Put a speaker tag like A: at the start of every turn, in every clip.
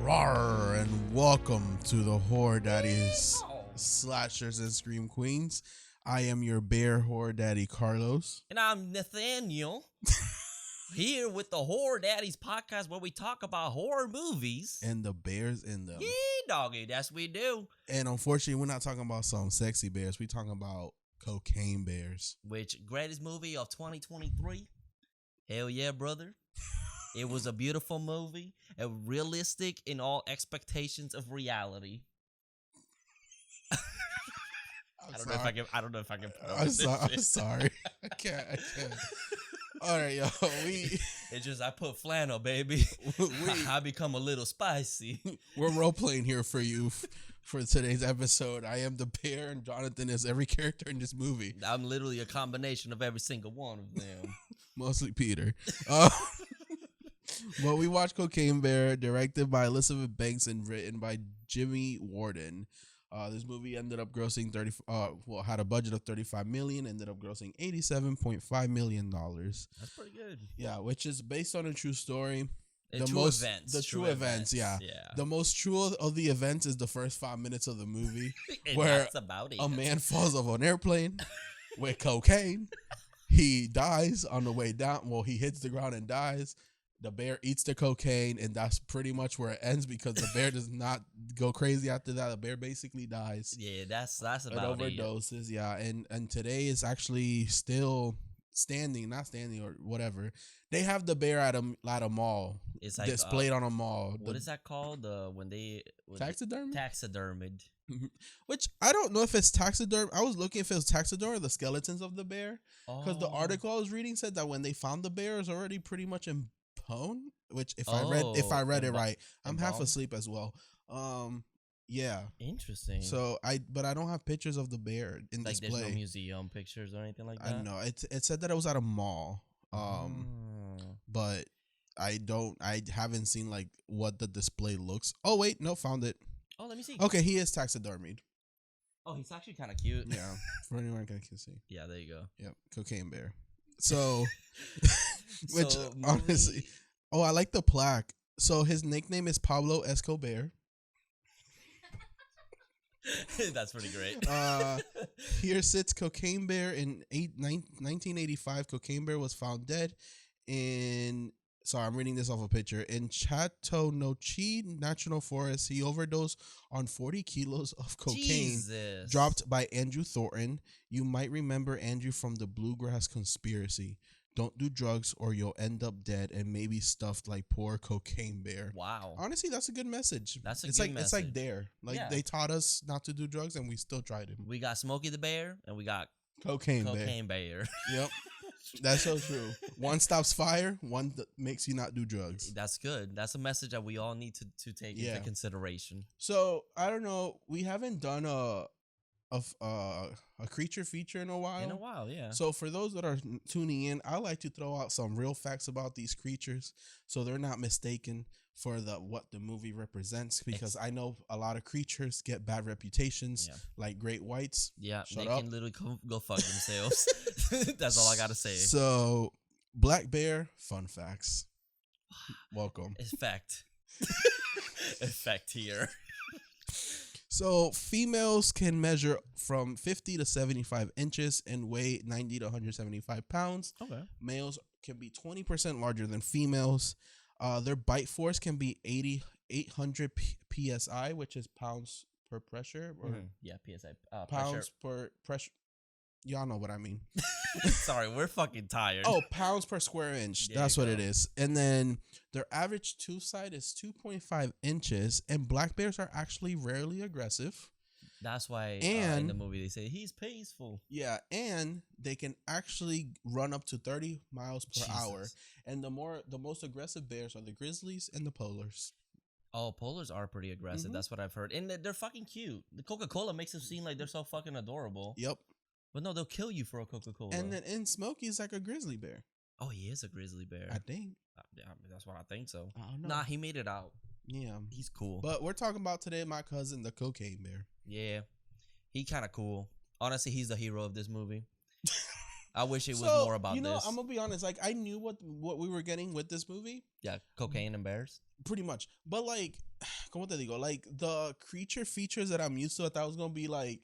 A: Rawr, and welcome to the Horror Daddies, Slashers, and Scream Queens. I am your bear horror daddy, Carlos.
B: And I'm Nathaniel, here with the Horror Daddies Podcast, where we talk about horror movies.
A: And the bears in them.
B: Yeah, doggy, that's what we do.
A: And unfortunately, we're not talking about some sexy bears. We're talking about cocaine bears.
B: Which, greatest movie of 2023? Hell yeah, brother. It was a beautiful movie, and realistic in all expectations of reality. I don't know if I can.
A: I'm sorry. I can't. All right, yo.
B: It's just I put flannel, baby. I become a little spicy.
A: We're role playing here for you for today's episode. I am the bear, and Jonathan is every character in this movie.
B: I'm literally a combination of every single one of them.
A: Mostly Peter. Well, we watched Cocaine Bear, directed by Elizabeth Banks and written by Jimmy Warden. This movie ended up grossing had a budget of $35 million, ended up grossing $87.5 million.
B: That's pretty good.
A: Yeah, which is based on a true story.
B: The true events.
A: Yeah. The most true of the events is the first 5 minutes of the movie,
B: where that's about it.
A: A man falls off an airplane with cocaine. He dies on the way down. Well, he hits the ground and dies. The bear eats the cocaine, and that's pretty much where it ends because the bear does not go crazy after that. The bear basically dies.
B: Yeah, that's about it.
A: Overdoses, yeah. And today is actually still not standing or whatever. They have the bear at a mall. It's like displayed on a mall.
B: What is that called? When they
A: taxidermied. Which I don't know if it's taxiderm. I was looking if it was taxiderm or the skeletons of the bear, because the article I was reading said that when they found the bear, it was already pretty much in bone. Which if I read it right, I'm half asleep as well. Yeah.
B: Interesting.
A: So I don't have pictures of the bear in display.
B: There's no museum pictures or anything like that.
A: I know it said that it was at a mall. But I haven't seen like what the display looks. Oh wait, no, found it.
B: Oh, let me see.
A: Okay, he is taxidermied.
B: Oh, he's actually kind of cute.
A: Yeah, for anyone can see.
B: Yeah, there you go.
A: Yep, cocaine bear. So, which honestly, I like the plaque. So his nickname is Pablo Escobar.
B: That's pretty great.
A: Here sits Cocaine Bear in 1985. Cocaine Bear was found dead in. Sorry, I'm reading this off a picture. In Chateauneuf National Forest, he overdosed on 40 kilos of cocaine dropped by Andrew Thornton. You might remember Andrew from the Bluegrass Conspiracy. Don't do drugs or you'll end up dead and maybe stuffed like poor Cocaine Bear.
B: Wow.
A: Honestly, that's a good message.
B: That's a good message.
A: It's like Dare. They taught us not to do drugs and we still tried it.
B: We got Smokey the Bear and we got
A: Cocaine
B: Bear.
A: Yep. That's so true. One stops fire, one makes you not do drugs.
B: That's good. That's a message that we all need to take into consideration.
A: So, I don't know. We haven't done a creature feature in a while.
B: Yeah.
A: So for those that are tuning in, I like to throw out some real facts about these creatures so they're not mistaken for what the movie represents, because I know a lot of creatures get bad reputations, like great whites.
B: Yeah, they can literally go fuck themselves. That's all I gotta say.
A: So, black bear, fun facts. Welcome.
B: Effect here.
A: So, females can measure from 50 to 75 inches and weigh 90 to 175 pounds. Okay. Males can be 20% larger than females. Their bite force can be 800 psi, which is pounds per pressure. Or
B: PSI.
A: Pounds per pressure. Y'all know what I mean.
B: Sorry, we're fucking tired.
A: Oh, pounds per square inch. That's what it is. And then their average tooth size is 2.5 inches. And black bears are actually rarely aggressive.
B: That's why in the movie they say he's peaceful.
A: Yeah, and they can actually run up to 30 miles per hour. And the most aggressive bears are the grizzlies and the polars.
B: Oh, polars are pretty aggressive. Mm-hmm. That's what I've heard. And they're fucking cute. The Coca-Cola makes them seem like they're so fucking adorable.
A: Yep.
B: But no, they'll kill you for a Coca-Cola.
A: And then in Smokey's like a grizzly bear.
B: Oh, he is a grizzly bear.
A: I think.
B: Yeah, that's what I think so.
A: I don't know.
B: Nah, he made it out.
A: Yeah.
B: He's cool.
A: But we're talking about today my cousin, the Cocaine Bear.
B: Yeah. He kind of cool. Honestly, he's the hero of this movie. I wish it was
A: So,
B: more about this.
A: I'm gonna be honest. Like, I knew what we were getting with this movie,
B: Yeah, cocaine and bears.
A: pretty much. But like, como te digo, like the creature features that I'm used to, I thought was gonna be like,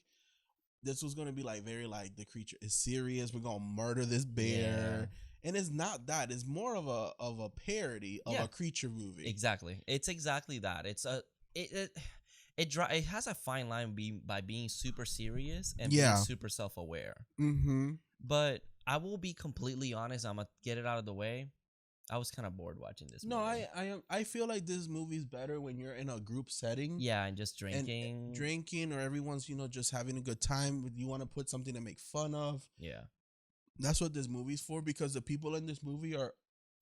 A: this was gonna be like very like the creature is serious. We're gonna murder this bear, and it's not that. It's more of a parody of a creature movie.
B: Exactly. It's exactly that. It's a it has a fine line by being super serious and being super self-aware.
A: Mm-hmm.
B: But I will be completely honest. I'm gonna get it out of the way. I was kind of bored watching this.
A: No,
B: movie.
A: I feel like this movie's better when you're in a group setting.
B: Yeah, and just drinking,
A: and drinking, or everyone's just having a good time. You want to put something to make fun of.
B: Yeah,
A: that's what this movie's for, because the people in this movie are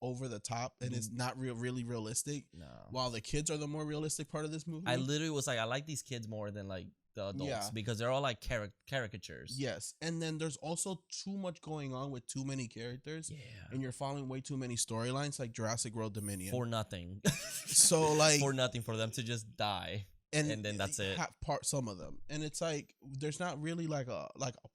A: over the top and it's not really realistic.
B: No,
A: while the kids are the more realistic part of this movie.
B: I literally was like, I like these kids more than like the adults because they're all like caricatures.
A: Yes, and then there's also too much going on with too many characters.
B: Yeah,
A: and you're following way too many storylines, like Jurassic World Dominion,
B: for nothing.
A: So like
B: for nothing, for them to just die, and then that's it.
A: Some of them, and it's like there's not really like a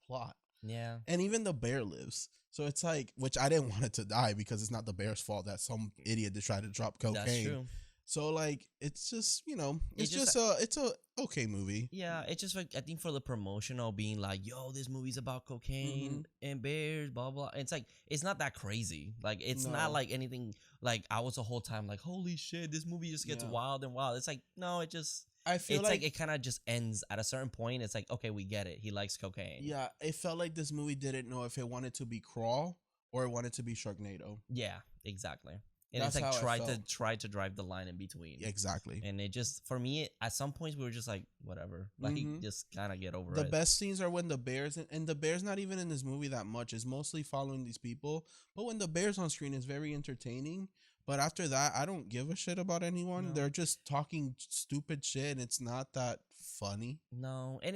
A: plot.
B: Yeah,
A: and even the bear lives. So it's like, which I didn't want it to die because it's not the bear's fault that some idiot decided to drop cocaine.
B: That's true.
A: So like, it's just it's a okay movie.
B: Yeah, it's just like I think for the promotional being like, yo, this movie's about cocaine and bears, blah blah. It's like it's not that crazy. Like it's not like anything. Like I was the whole time like, holy shit, this movie just gets wild and wild. It's like no, it just.
A: I feel
B: like it kind of just ends at a certain point. It's like, okay, we get it. He likes cocaine.
A: Yeah, it felt like this movie didn't know if it wanted to be Crawl or it wanted to be Sharknado.
B: Yeah, exactly. And
A: That's
B: it's like
A: try
B: to drive the line in between.
A: Exactly.
B: And it just, for me, at some points we were just like, whatever. Like just kind of get over it.
A: The best scenes are when the bears, and the bear's not even in this movie that much. It's mostly following these people. But when the bear's on screen, it's very entertaining. But after that, I don't give a shit about anyone. No. They're just talking stupid shit, and it's not that funny.
B: No, and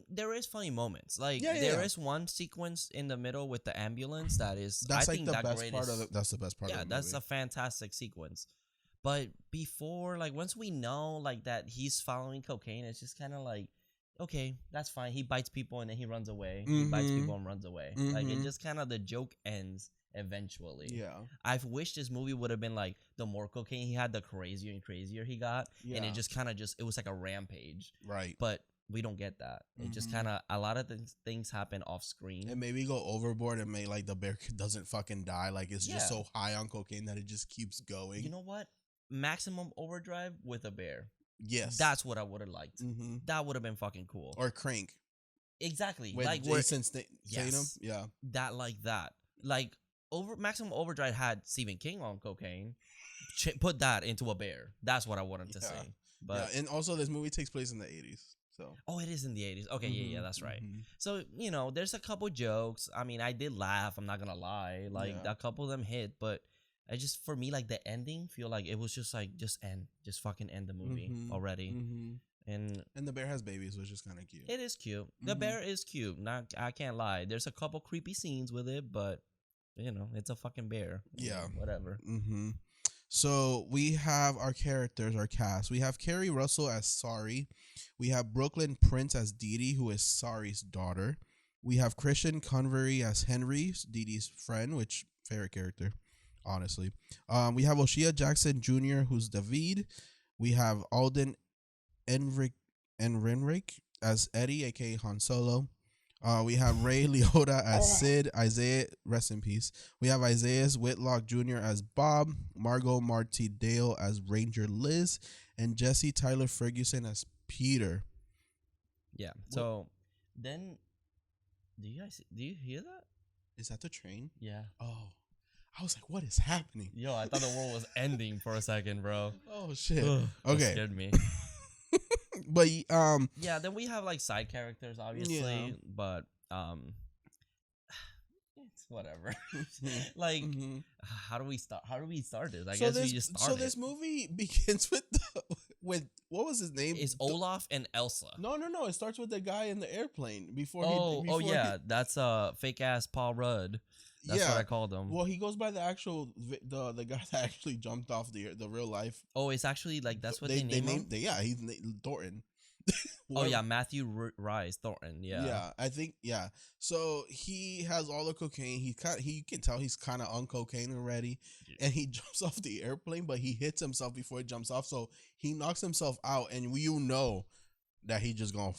B: there is funny moments. Like there is one sequence in the middle with the ambulance that's
A: the best part of it. That's the best part of the movie.
B: Yeah, that's a fantastic sequence. But before, like once we know like that he's following cocaine, it's just kind of like, okay, that's fine. He bites people and then he runs away. He bites people and runs away. Like it just kind of, the joke ends eventually.
A: Yeah,
B: I've wished this movie would have been like, the more cocaine he had, the crazier and crazier he got. And it just kind of it was like a rampage.
A: Right.
B: But we don't get that. It just kind of, a lot of things happen off screen.
A: And maybe go overboard and make like the bear doesn't fucking die. Like it's just so high on cocaine that it just keeps going.
B: You know what? Maximum Overdrive with a bear.
A: Yes.
B: That's what I would have liked. That would have been fucking cool.
A: Or Crank.
B: Exactly.
A: With
B: like
A: Jason Statham. Yeah.
B: That like that. Like Maximum Overdrive had Stephen King on cocaine. Put that into a bear. That's what I wanted to say. But
A: and also this movie takes place in the 80s. So
B: it is in the 80s. Okay, yeah, that's right. So, there's a couple jokes. I mean, I did laugh, I'm not gonna lie. Like a couple of them hit, but I just, for me, like the ending, feel like it was just like, just fucking end the movie already. And
A: the bear has babies, which is kind of cute.
B: It is cute. The bear is cute. I can't lie. There's a couple creepy scenes with it, but it's a fucking bear.
A: Yeah.
B: Whatever.
A: So we have our characters, our cast. We have Kerry Russell as Sorry. We have Brooklyn Prince as Dee Dee, who is Sorry's daughter. We have Christian Convery as Henry, Dee Dee's friend, which favorite character, honestly. We have O'Shea Jackson Jr., who's David. We have Alden Ehrenreich as Eddie, aka Han Solo. We have Ray Liotta as Sid. Isaiah, rest in peace. We have Isaiah Whitlock Jr. as Bob. Margot Marty Dale as Ranger Liz. And Jesse Tyler Ferguson as Peter.
B: Yeah. So then, do you hear that?
A: Is that the train?
B: Yeah.
A: Oh, I was like, what is happening?
B: Yo, I thought the world was ending for a second, bro.
A: Oh shit.
B: Okay.
A: That
B: scared me.
A: But
B: yeah, then we have like side characters, obviously, but it's whatever. Like, how do we start this? I guess we just start.
A: So this movie begins with what was his name?
B: It's Olaf and Elsa.
A: No. It starts with the guy in the airplane before.
B: That's fake ass Paul Rudd. That's what I called him.
A: Well, he goes by the actual the guy that actually jumped off the real life.
B: Oh, it's actually like that's what they named him?
A: He's Thornton.
B: Oh yeah, Matthew Rice Thornton. Yeah.
A: Yeah, I think So he has all the cocaine. He can tell he's kind of on cocaine already, and he jumps off the airplane, but he hits himself before he jumps off, so he knocks himself out, and that he just gonna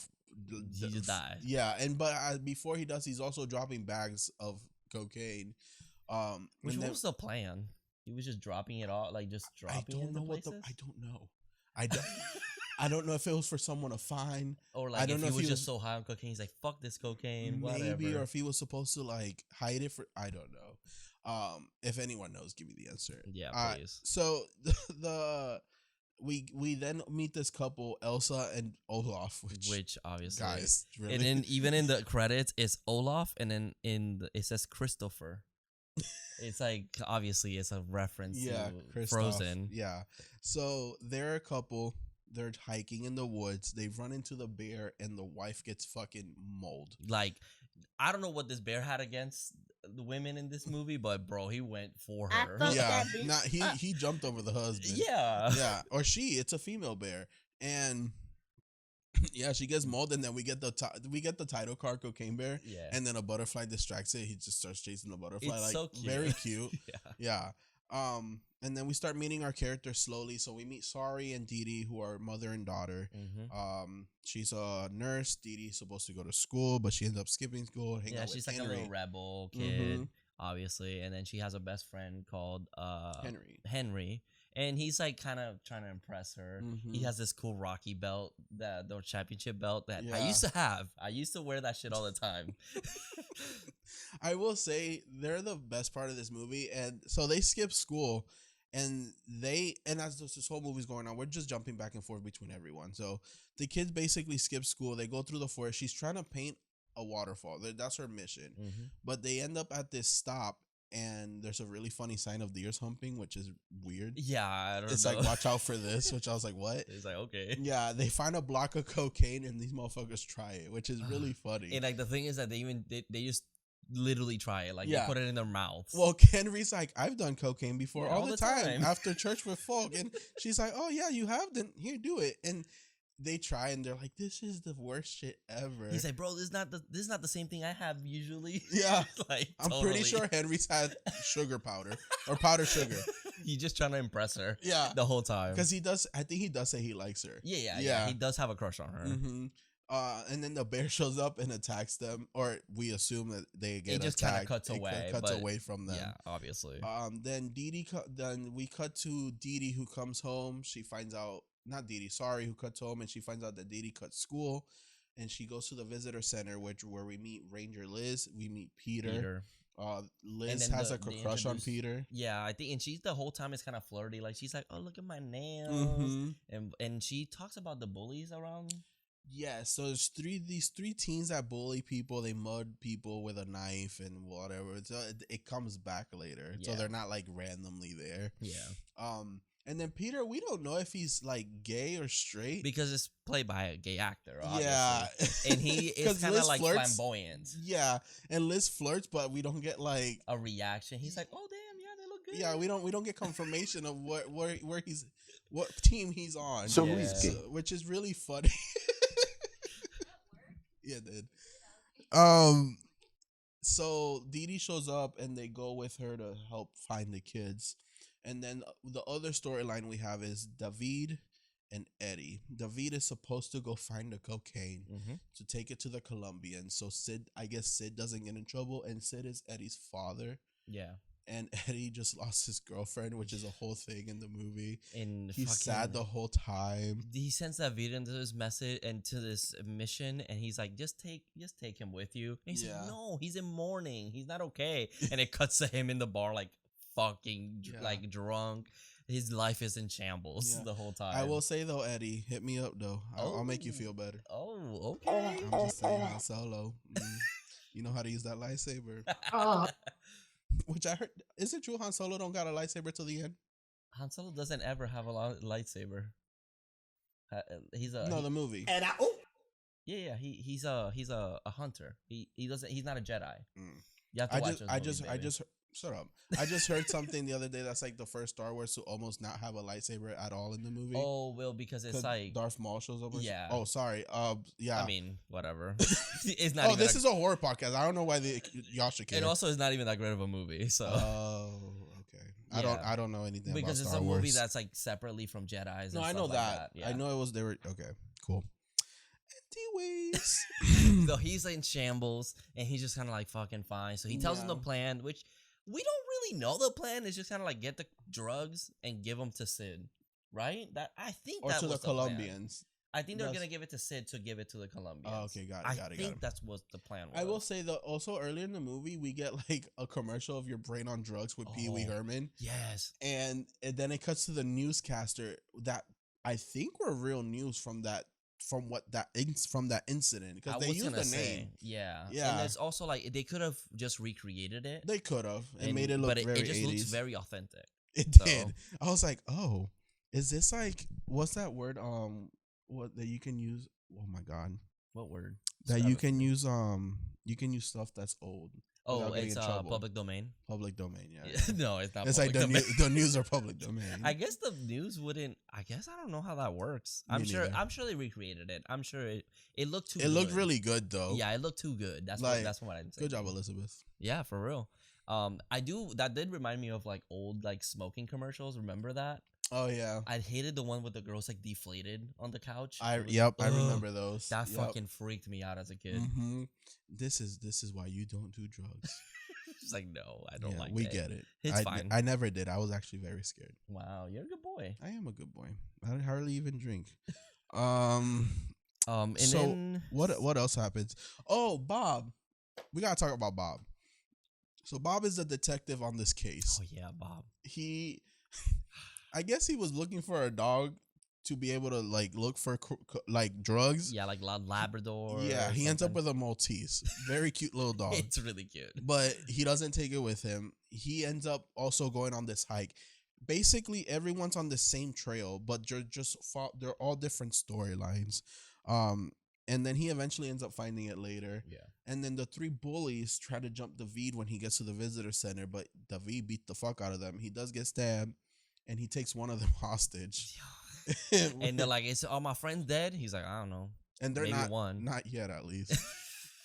B: he just dies.
A: Yeah, but before he does, he's also dropping bags of cocaine.
B: Which was the plan? He was just dropping it all, like just dropping it into places?
A: I don't know. I don't know if it was for someone to find,
B: or like I don't know if he was just so high on cocaine, he's like, "Fuck this cocaine,"
A: maybe,
B: whatever.
A: or if he was supposed to like hide it for. I don't know. If anyone knows, give me the answer.
B: Yeah, please.
A: So we then meet this couple, Elsa and Olaf,
B: which obviously,
A: guys, really?
B: And then even in the credits, it's Olaf, and then it says Christopher. It's like obviously it's a reference to Christoph. Frozen.
A: Yeah. So they're a couple. They're hiking in the woods. They run into the bear, and the wife gets fucking mauled.
B: Like, I don't know what this bear had against the women in this movie, but bro, he went for her.
A: Yeah, he jumped over the husband.
B: Yeah,
A: or she. It's a female bear, and yeah, she gets mauled, and then we get the title card, Cocaine Bear.
B: Yeah, and
A: then a butterfly distracts it. He just starts chasing the butterfly.
B: It's
A: like
B: so cute.
A: Very cute.
B: Yeah.
A: And then we start meeting our characters slowly. So we meet Sari and Dee Dee, who are mother and daughter.
B: Mm-hmm.
A: She's a nurse. Dee Dee's supposed to go to school, but she ends up skipping school.
B: She's like
A: Henry.
B: A little rebel kid, obviously. And then she has a best friend called Henry. And he's like kind of trying to impress her. Mm-hmm. He has this cool Rocky belt, the championship belt that I used to have. I used to wear that shit all the time.
A: I will say they're the best part of this movie. And so they skip school, and as this whole movie's going on, we're just jumping back and forth between everyone. So the kids basically skip school. They go through the forest. She's trying to paint a waterfall. That's her mission. Mm-hmm. But they end up at this stop, and there's a really funny sign of deers humping, which is weird.
B: Yeah, I don't know.
A: It's like, watch out for this, which I was like, what?
B: It's like, okay.
A: Yeah, they find a block of cocaine, and these motherfuckers try it, which is really funny.
B: And like the thing is that they just literally try it. Like they put it in their mouths.
A: Well, Henry's like, I've done cocaine before all the time after church with folk. And she's like, oh yeah, you have? Then here, do it. And they try, and they're like, this is the worst shit ever.
B: He's like, bro, this is not the same thing I have usually.
A: Yeah.
B: Like
A: I'm pretty sure Henry's had sugar powder or powdered sugar.
B: He's just trying to impress her.
A: Yeah.
B: The whole time.
A: Because I think he does say he likes her.
B: Yeah. He does have a crush on her.
A: Mm-hmm. And then the bear shows up and attacks them, or we assume that they get attacked.
B: It just kind of cuts away.
A: Cuts away from them.
B: Yeah, obviously.
A: Then then we cut to Dee Dee, who comes home. She finds out, not Dee Dee, sorry, who cuts home, and she finds out that Dee Dee cut school, and she goes to the visitor center, where we meet Ranger Liz. We meet Peter. Liz has a crush on Peter.
B: Yeah, I think, and she's the whole time is kind of flirty. Like she's like, "Oh, look at my nails," and she talks about the bullies around.
A: Yeah, so there's these three teens that bully people. They mud people with a knife and whatever. So it comes back later. Yeah. So they're not like randomly there.
B: Yeah.
A: And then Peter, we don't know if he's like gay or straight
B: because it's played by a gay actor. Obviously.
A: Yeah,
B: and he is kind of like flamboyant.
A: Yeah, and Liz flirts, but we don't get like
B: a reaction. He's like, "Oh damn, yeah, they look good."
A: Yeah, we don't get confirmation of where he's, what team he's on.
C: So who's gay,
A: which is really funny. Yeah, dude. So Dee Dee shows up, and they go with her to help find the kids. And then the other storyline we have is David and Eddie. David is supposed to go find the cocaine to take it to the Colombians. So Sid doesn't get in trouble, and Sid is Eddie's father.
B: Yeah.
A: And Eddie just lost his girlfriend, which is a whole thing in the movie.
B: And
A: he's sad the whole time.
B: He sends that video into this message and to this mission, and he's like, "Just take him with you." And he's like, "No, he's in mourning. He's not okay." And it cuts to him in the bar, like fucking like drunk. His life is in shambles the whole time.
A: I will say though, Eddie, hit me up though. I'll make you feel better.
B: Oh, okay.
A: I'm just saying, Han Solo. You know how to use that lightsaber. Which I heard, is it true Han Solo don't got a lightsaber till the end?
B: Han Solo doesn't ever have a lightsaber.
A: The movie.
C: And
B: he's a hunter. He doesn't. He's not a Jedi.
A: Mm.
B: You have to watch.
A: Shut up. I just heard something the other day that's like the first Star Wars to almost not have a lightsaber at all in the movie.
B: Oh, well, because it's like
A: Darth Maul shows up.
B: Yeah.
A: Oh, sorry. Yeah.
B: I mean, whatever. It's not.
A: Oh, this is a horror podcast. I don't know why y'all should care.
B: It also is not even that great of a movie. So.
A: Oh, okay. Yeah. I don't know anything
B: because
A: about
B: it's
A: Star
B: a movie
A: Wars.
B: that's like separately from Jedi's.
A: No,
B: And
A: I know
B: stuff
A: that.
B: Like that. Yeah.
A: I know it was. They were okay. Cool. Anyways,
B: so he's in shambles and he's just kind of like fucking fine. So he tells him the plan, which we don't really know the plan. It's just kind of like get the drugs and give them to Sid, right? That I think
A: or
B: that
A: to
B: was
A: the Colombians.
B: I think they're gonna give it to Sid to give it to the Colombians.
A: Oh, okay, got it.
B: I think that's what the plan was.
A: I will say though, also earlier in the movie, we get like a commercial of your brain on drugs with Pee Wee Herman.
B: Yes,
A: and then it cuts to the newscaster that I think were real news from that incident because they used the name.
B: Yeah. And it's also like they could have just recreated it.
A: They could have and made it look very 80s. But it just looks
B: very authentic.
A: It did. I was like, oh, is this like what's that word? What that you can use? Oh my god,
B: what word?
A: That you can use? You can use stuff that's old.
B: Oh, it's public domain.
A: Public domain, yeah.
B: No, it's not.
A: It's like the news are public domain.
B: I guess the news wouldn't. I guess I don't know how that works. I'm sure they recreated it. I'm sure it looked too.
A: It looked really good though.
B: Yeah, it looked too good. That's what I'd say.
A: Good job, Elizabeth.
B: Yeah, for real. That did remind me of like old like smoking commercials. Remember that?
A: Oh yeah.
B: I hated the one with the girls like deflated on the couch.
A: I remember those.
B: That fucking freaked me out as a kid.
A: Mm-hmm. This is why you don't do drugs.
B: It's like, no, I don't like it.
A: We get it.
B: It's fine.
A: I never did. I was actually very scared.
B: Wow, you're a good boy.
A: I am a good boy. I hardly even drink.
B: And
A: so
B: then
A: what else happens? Oh, Bob. We gotta talk about Bob. So Bob is the detective on this case.
B: Oh yeah, Bob.
A: I guess he was looking for a dog to be able to like look for like drugs.
B: Yeah, like Labrador.
A: Yeah, he ends up with a Maltese. Very cute little dog.
B: It's really cute.
A: But he doesn't take it with him. He ends up also going on this hike. Basically, everyone's on the same trail, but they're all different storylines. And then he eventually ends up finding it later.
B: Yeah.
A: And then the three bullies try to jump David when he gets to the visitor center, but David beat the fuck out of them. He does get stabbed, and he takes one of them hostage.
B: And they're like, "Is all my friends dead?" He's like, "I don't know."
A: And they're
B: maybe one.
A: Not yet, at least.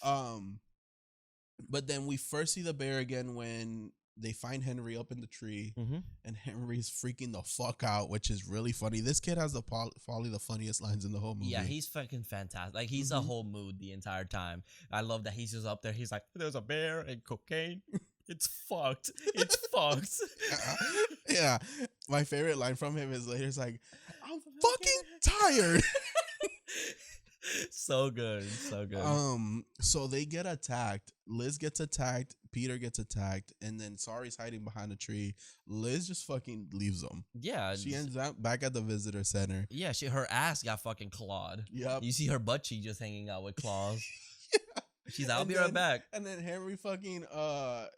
A: But then we first see the bear again when they find Henry up in the tree, and Henry's freaking the fuck out, which is really funny. This kid has probably the funniest lines in the whole movie.
B: Yeah, he's fucking fantastic. Like, he's a whole mood the entire time. I love that he's just up there. He's like, "There's a bear and cocaine. It's fucked. It's fucked."
A: Yeah. My favorite line from him is later, it's like, "I'm fucking tired."
B: So good. So good.
A: So they get attacked. Liz gets attacked. Peter gets attacked. And then Sari's hiding behind a tree. Liz just fucking leaves them.
B: Yeah.
A: She ends up back at the visitor center.
B: Yeah, her ass got fucking clawed.
A: Yep.
B: You see her butt cheek just hanging out with claws.
A: Yeah.
B: She's like, "I'll be right back."
A: And then Henry fucking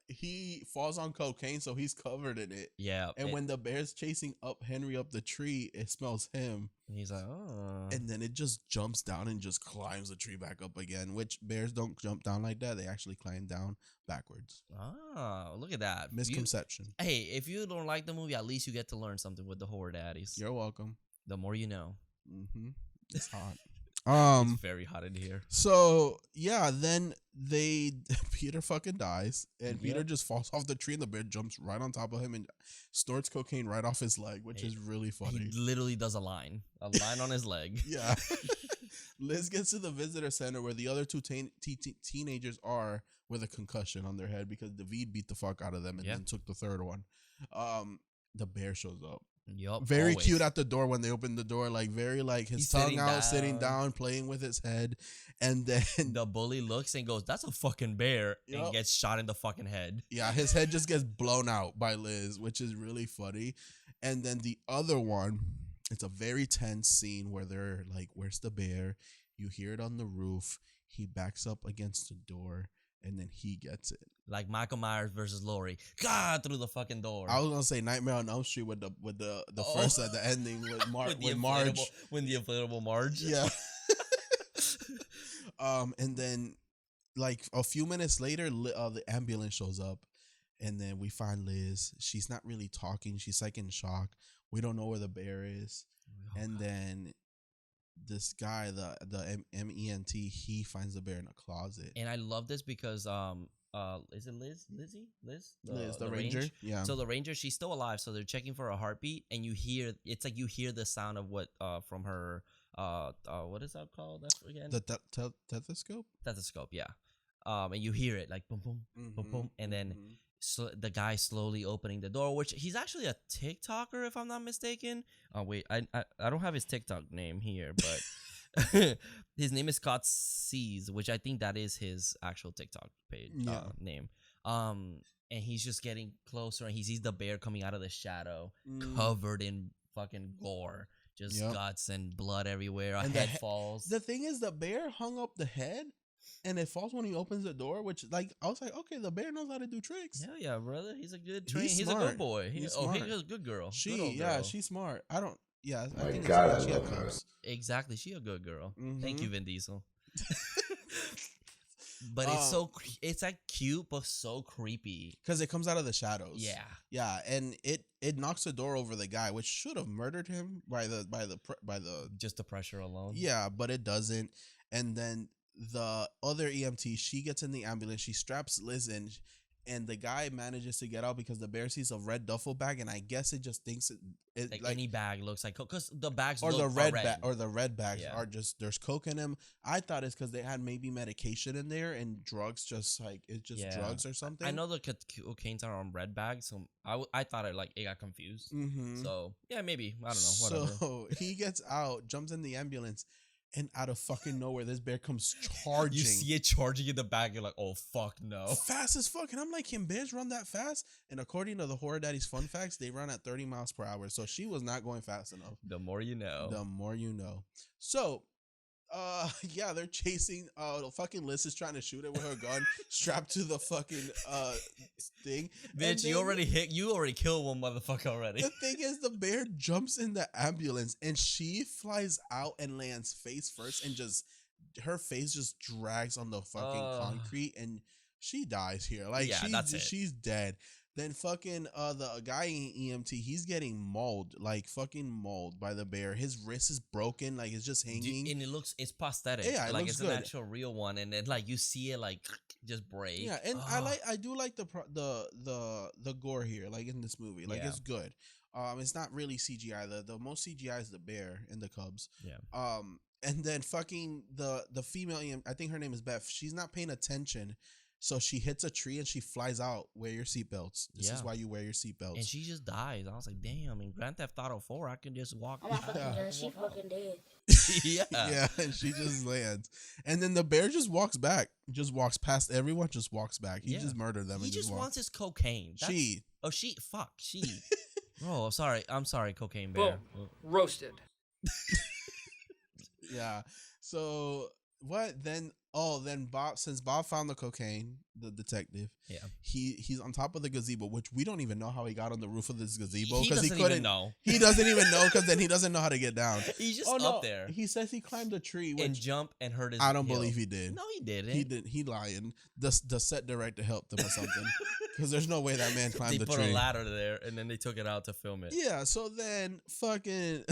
A: he falls on cocaine, so he's covered in it.
B: Yeah.
A: And when the bear's chasing Henry up the tree, it smells him.
B: And he's like, "Oh."
A: And then it just jumps down and just climbs the tree back up again, which bears don't jump down like that. They actually climb down backwards.
B: Oh, look at that.
A: Misconception.
B: Hey, if you don't like the movie, at least you get to learn something with the Horror Daddies.
A: You're welcome.
B: The more you know.
A: It's hot.
B: It's very hot in here.
A: So yeah, then Peter fucking dies, and Peter just falls off the tree, and the bear jumps right on top of him and snorts cocaine right off his leg, which is really funny.
B: He literally does a line on his leg.
A: Yeah. Liz gets to the visitor center where the other two teenagers are with a concussion on their head because David beat the fuck out of them and then took the third one. The bear shows up.
B: Yup.
A: Very cute at the door when they open the door, like very like his tongue out, sitting down, playing with his head, and then
B: the bully looks and goes, "That's a fucking bear," and gets shot in the fucking head.
A: Yeah, his head just gets blown out by Liz, which is really funny. And then the other one, it's a very tense scene where they're like, "Where's the bear?" You hear it on the roof. He backs up against the door, and then he gets it.
B: Like Michael Myers versus Laurie. God, through the fucking door.
A: I was gonna say Nightmare on Elm Street with the first at the ending with Marge.
B: When the inflatable Marge.
A: Yeah. And then like a few minutes later, the ambulance shows up, And then we find Liz. She's not really talking. She's like in shock. We don't know where the bear is. And then this guy, the MENT, he finds the bear in a closet.
B: And I love this because is it Liz? Liz,
A: the ranger. Yeah.
B: So the ranger, she's still alive. So they're checking for a heartbeat, and you hear the sound of what from her what is that called? That's again
A: the stethoscope.
B: Stethoscope, yeah. And you hear it like boom, boom, boom, boom, and then the guy slowly opening the door, which he's actually a TikToker, if I'm not mistaken. Oh wait, I don't have his TikTok name here, but his name is Scott Seas, which I think that is his actual TikTok page name. And he's just getting closer, and he sees the bear coming out of the shadow, covered in fucking gore, just guts and blood everywhere. A head falls.
A: The thing is, the bear hung up the head. And it falls when he opens the door, which, like, I was like, okay, the bear knows how to do tricks.
B: Hell yeah, brother. He's a good trainer. He's a good boy. He's a good girl.
A: She's smart. I think
C: God, I love her.
B: Exactly. She a good girl. Thank you, Vin Diesel. But it's like cute, but so creepy.
A: Because it comes out of the shadows.
B: Yeah.
A: Yeah, and it knocks the door over the guy, which should have murdered him by the
B: just the pressure alone.
A: Yeah, but it doesn't. And then the other EMT, she gets in the ambulance, she straps Liz in, and the guy manages to get out because the bear sees a red duffel bag, and I guess it just thinks it
B: like any bag looks like coke, because the bags
A: or
B: look
A: the red bag or the red bags
B: Yeah.
A: are just, there's coke in them. I thought it's because they had maybe medication in there and drugs, just like it's just drugs or something.
B: I know the cocaines are on red bags, so I thought it got confused. So yeah, maybe, I don't know, whatever.
A: So he gets out, jumps in the ambulance, and out of fucking nowhere, this bear comes charging.
B: You see it charging in the back. You're like, oh, fuck no.
A: Fast as fuck. And I'm like, can bears run that fast? And according to the Horror Daddies fun facts, they run at 30 miles per hour. So she was not going fast enough.
B: The more you know.
A: The more you know. So, yeah, they're chasing. The fucking Liz is trying to shoot it with her gun strapped to the fucking thing.
B: Bitch, you already killed one motherfucker already.
A: The thing is, the bear jumps in the ambulance and she flies out and lands face first, and just her face just drags on the fucking concrete, and she dies here. Like,
B: that's it.
A: She's dead. Then fucking the guy in EMT, he's getting mauled, like fucking mauled by the bear. His wrist is broken, like it's just hanging.
B: And it's prosthetic.
A: Yeah,
B: like
A: looks
B: it's
A: good.
B: an actual real one, and then like you see it like just break.
A: Yeah, and I do like the gore here, like in this movie. Like it's good. It's not really CGI. The most CGI is the bear and the cubs.
B: Yeah.
A: And then fucking the female, I think her name is Beth. She's not paying attention. So she hits a tree and she flies out. Wear your seatbelts. This is why you wear your seatbelts.
B: And she just dies. I was like, damn. In Grand Theft Auto 4, I can just walk.
D: I'm not fucking done. She fucking dead.
B: Yeah.
A: Yeah, and she just lands. And then the bear just walks back. Just walks past everyone. Just walks back. He just murdered them.
B: He just wants his cocaine. Fuck. Oh, I'm sorry, cocaine bear.
D: Boom. Roasted.
A: Yeah. So what then? Then Bob, since Bob found the cocaine, the detective, he's on top of the gazebo, which we don't even know how he got on the roof of this gazebo because he couldn't
B: know.
A: He doesn't even know, because then he doesn't know how to get down.
B: He's just up there.
A: He says he climbed a tree
B: and jump and hurt his.
A: I don't believe he did.
B: No, he didn't.
A: He didn't. He lying. The set director helped him or something, because there's no way that man climbed the tree.
B: They put a ladder there and then they took it out to film it.
A: Yeah. So then fucking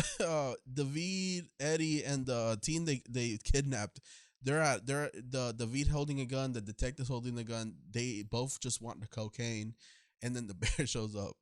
A: David, Eddie, and the team they kidnapped. They're David holding a gun, the detective's holding the gun. They both just want the cocaine, and then the bear shows up.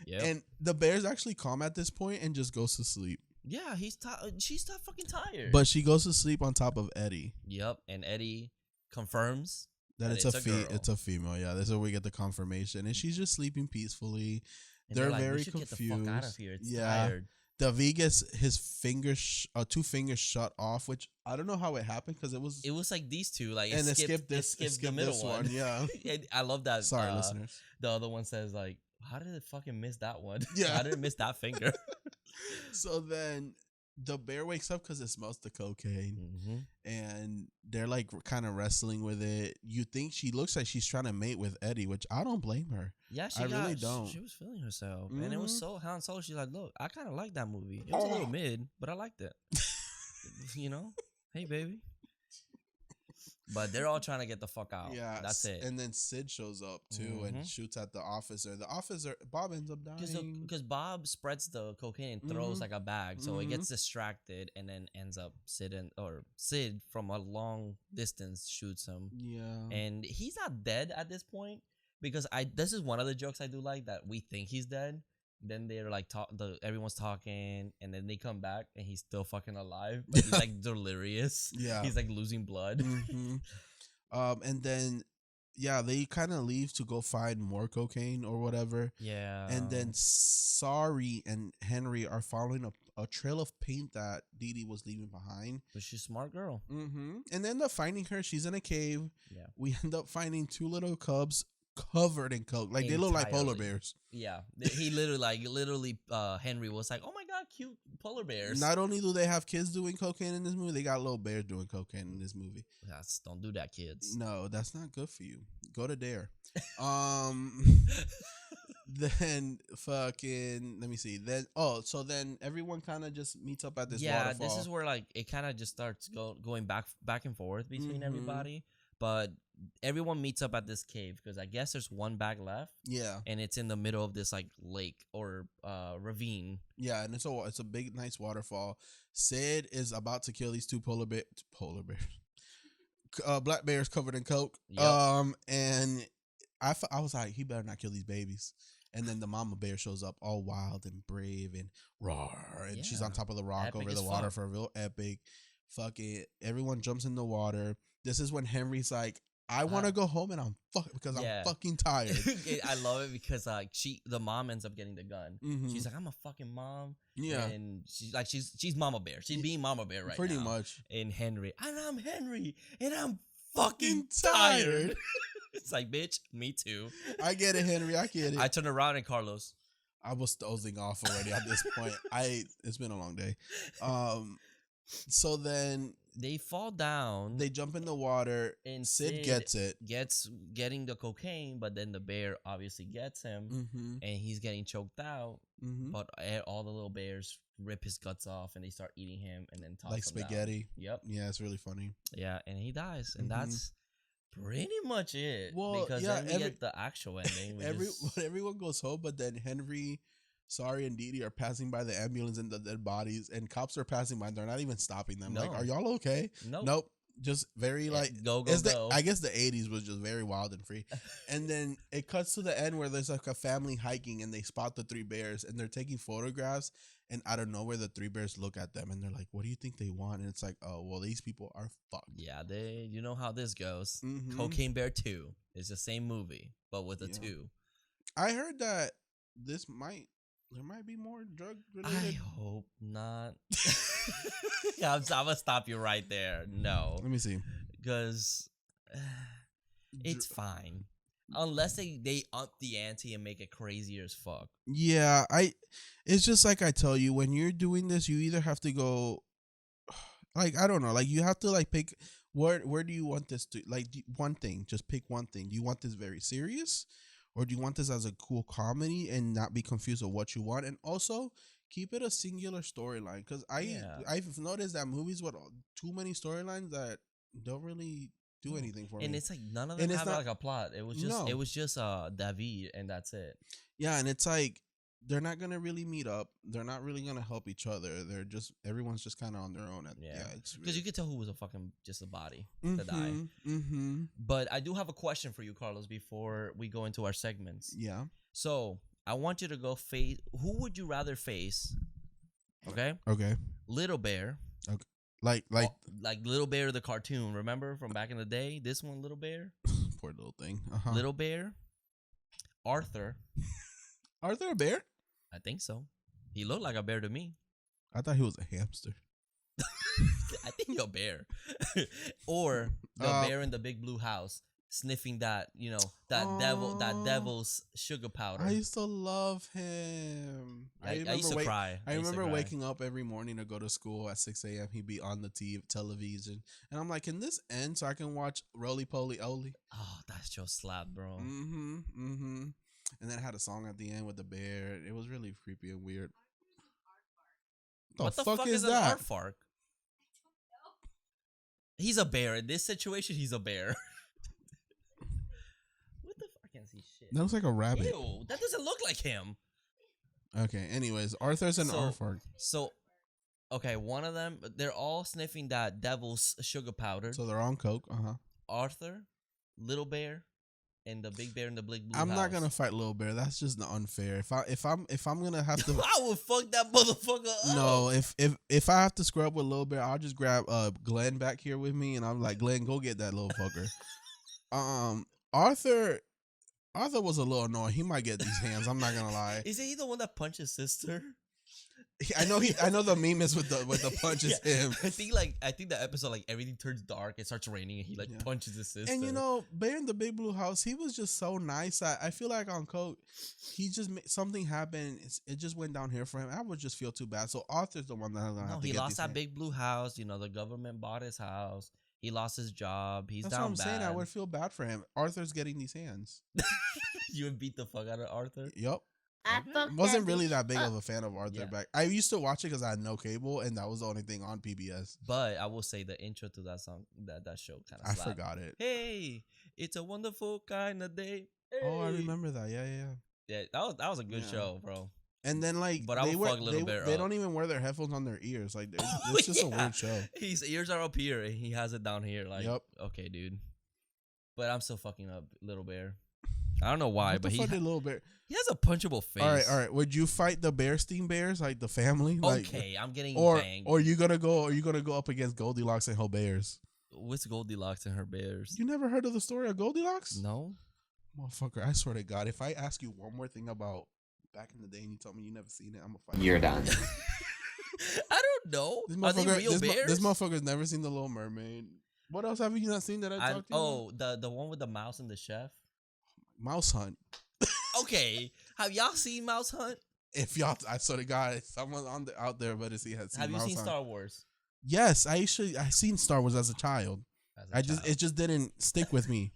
B: Yeah.
A: And the bear's actually calm at this point and just goes to sleep.
B: Yeah, she's not fucking tired.
A: But she goes to sleep on top of Eddie.
B: Yep, and Eddie confirms
A: that it's a female. Yeah, that's where we get the confirmation, and she's just sleeping peacefully.
B: And
A: they're
B: like,
A: very
B: confused.
A: Get
B: the fuck out of here. It's
A: yeah.
B: tired.
A: David gets his fingers, 2 fingers shut off, which I don't know how it happened, because it was
B: like these two, like
A: it skipped the middle one. Yeah,
B: I love that.
A: Sorry, listeners.
B: The other one says like, "How did it fucking miss that one?
A: Yeah,
B: how did it miss that finger?"
A: So then the bear wakes up because it smells the cocaine, and they're like kind of wrestling with it. You think she looks like she's trying to mate with Eddie, which I don't blame her.
B: Yeah, I really don't. She was feeling herself, and it was so Han Solo. She's like, "Look, I kind of like that movie. It was a little mid, but I liked it." You know, hey baby. But they're all trying to get the fuck out.
A: Yeah,
B: That's it.
A: And then Sid shows up too and shoots at the officer. The officer, Bob, ends up dying
B: Because Bob spreads the cocaine and throws like a bag, so it gets distracted and then ends up Sid from a long distance shoots him.
A: Yeah,
B: And he's not dead at this point because this is one of the jokes I do like, that we think he's dead. Then they're like everyone's talking, and then they come back and he's still fucking alive, but he's like delirious.
A: Yeah,
B: he's like losing blood.
A: And then they kind of leave to go find more cocaine or whatever.
B: Yeah,
A: and then Sorry and Henry are following a trail of paint that Dee Dee was leaving behind.
B: But she's a smart girl.
A: And they end up finding her. She's in a cave.
B: Yeah,
A: we end up finding two little cubs covered in coke, like they look like polar bears.
B: Yeah, he literally Henry was like, "Oh my god, cute polar bears."
A: Not only do they have kids doing cocaine in this movie, they got little bears doing cocaine in this movie.
B: Don't do that, kids.
A: No, that's not good for you. Go to Dare. Then fucking let me see. Then so then everyone kind of just meets up at this waterfall.
B: This is where like it kind of just starts going back and forth between everybody. But everyone meets up at this cave because I guess there's one bag left. Yeah, and it's in the middle of this like lake or ravine. Yeah, and it's a big nice waterfall. Sid is about to kill these two polar bears, black bears covered in coke. Yep. And I was like, he better not kill these babies. And then the mama bear shows up all wild and brave and roar, and she's on top of the rock epic over the water for a real epic. Fuck it, everyone jumps in the water. This is when Henry's like, I want to go home and I'm fucking tired. I love it because the mom ends up getting the gun. She's like, I'm a fucking mom. Yeah, and she's Mama Bear. She's being Mama Bear right
A: pretty
B: now.
A: Much.
B: And Henry, and I'm Henry, and I'm fucking tired. It's like, bitch, me too.
A: I get it, Henry. I get it.
B: I turned around and Carlos,
A: I was dozing off already at this point. It's been a long day. So then
B: they fall down.
A: They jump in the water, and Sid gets it.
B: Getting the cocaine, but then the bear obviously gets him, and he's getting choked out. But all the little bears rip his guts off, and they start eating him, and then toss
A: like
B: him
A: spaghetti.
B: Down. Yep.
A: Yeah, it's really funny.
B: Yeah, and he dies, and that's pretty much it.
A: Well,
B: because then we get the actual ending.
A: Everyone goes home, but then Henry, Sorry, and Dee Dee are passing by the ambulance and the dead bodies, and cops are passing by. They're not even stopping them. No. Like, are y'all okay? Nope. Just very like
B: go.
A: I guess the 80s was just very wild and free. And then it cuts to the end where there's like a family hiking, and they spot the three bears, and they're taking photographs. And out of nowhere, the three bears look at them, and they're like, "What do you think they want?" And it's like, "Oh, well, these people are fucked."
B: Yeah, you know how this goes. Cocaine Bear 2 is the same movie, but with a 2.
A: I heard that there might be more drug related.
B: I hope not. I'm gonna stop you right there. No.
A: Let me see.
B: Because it's fine. Unless they up the ante and make it crazier as fuck.
A: Yeah, it's just like I tell you, when you're doing this, you either have to go, like, I don't know, like you have to like pick where do you want this to, like, one thing, just pick one thing. Do you want this very serious, or do you want this as a cool comedy and not be confused with what you want? And also keep it a singular storyline, because I've noticed that movies with too many storylines that don't really do anything for me.
B: And it's like none of them have like a plot. It was just David, and that's it.
A: Yeah, and it's like they're not gonna really meet up. They're not really gonna help each other. Everyone's just kind of on their own.
B: Because you could tell who was just a body that died. But I do have a question for you, Carlos, before we go into our segments. Yeah. So I want you to go face. Who would you rather face? Okay. Okay. Little Bear.
A: Okay. Like
B: Little Bear, the cartoon, remember from back in the day? This one, Little Bear.
A: Poor little thing.
B: Little Bear. Arthur.
A: Arthur a bear?
B: I think so. He looked like a bear to me.
A: I thought he was a hamster.
B: I think you're a bear. Or the bear in the big blue house, sniffing that devil's sugar powder.
A: I used to love him.
B: I used to cry.
A: I remember waking up every morning to go to school at 6 a.m. He'd be on the television. And I'm like, can this end so I can watch Roly Poly Oly?
B: Oh, that's just slap, bro.
A: And then it had a song at the end with the bear. It was really creepy and weird.
B: What the fuck is that? An aardvark? He's a bear. In this situation, he's a bear. What the fuck? I can't see shit.
A: That looks like a rabbit.
B: Ew, that doesn't look like him.
A: Okay, anyways, Arthur's an Aardvark.
B: So, okay, one of them, they're all sniffing that devil's sugar powder.
A: So they're on coke.
B: Arthur, Little Bear, and the big bear in the big blue
A: I'm
B: house.
A: not gonna fight Little Bear. That's just unfair. If I'm gonna have to,
B: I would fuck that motherfucker up.
A: no. If I have to scrub with Little Bear, I'll just grab Glenn back here with me, and I'm like, Glenn, go get that little fucker. Arthur was a little annoying. He might get these hands. I'm not gonna lie.
B: Isn't he the one that punched his sister?
A: I know the meme is with the punches him.
B: I think the episode everything turns dark, it starts raining, and he punches his sister.
A: And Bear in the Big Blue House, he was just so nice. I feel like on coke, he just something happened. It just went down here for him. I would just feel too bad. So Arthur's the one that I'm gonna have to get.
B: He lost that big blue house. The government bought his house. He lost his job. He's
A: That's
B: down
A: what I'm
B: bad.
A: saying. I would feel bad for him. Arthur's getting these hands.
B: You would beat the fuck out of Arthur?
A: Yep.
D: I fucked
A: Wasn't
D: that
A: really
D: bitch
A: that big
D: up.
A: of a fan of Arthur back. I used to watch it because I had no cable, and that was the only thing on PBS.
B: But I will say the intro to that song, that show kind of
A: I forgot it.
B: Hey, it's a wonderful kind of day. Hey.
A: Oh, I remember that. Yeah.
B: Yeah, that was a good show, bro.
A: And then
B: but I would fuck Little Bear
A: they
B: up.
A: don't even wear their headphones on their ears. Like it's just a weird show.
B: His ears are up here and he has it down here. Like,
A: yep.
B: Okay, dude. But I'm still fucking up Little Bear. I don't know why,
A: What
B: but
A: the fuck did Little Bear?
B: He has a punchable face.
A: All right. Would you fight the Bearstein Bears, like the family?
B: Okay, I'm getting banged.
A: Or you gonna go up against Goldilocks and her bears?
B: What's Goldilocks and her bears?
A: You never heard of the story of Goldilocks?
B: No.
A: Motherfucker, I swear to God, if I ask you one more thing about back in the day and you told me you never seen it, I'm gonna fight.
C: You're done.
B: I don't know. Are they real bears?
A: This motherfucker's never seen The Little Mermaid. What else have you not seen that I talked to you about?
B: The one with the mouse and the chef.
A: Mouse Hunt.
B: Okay, have y'all seen Mouse Hunt?
A: If y'all, I swear to God, if someone out there, but has seen
B: Have
A: Mouse
B: you seen
A: Hunt.
B: Star Wars?
A: Yes, I seen Star Wars as a child. It just didn't stick with me.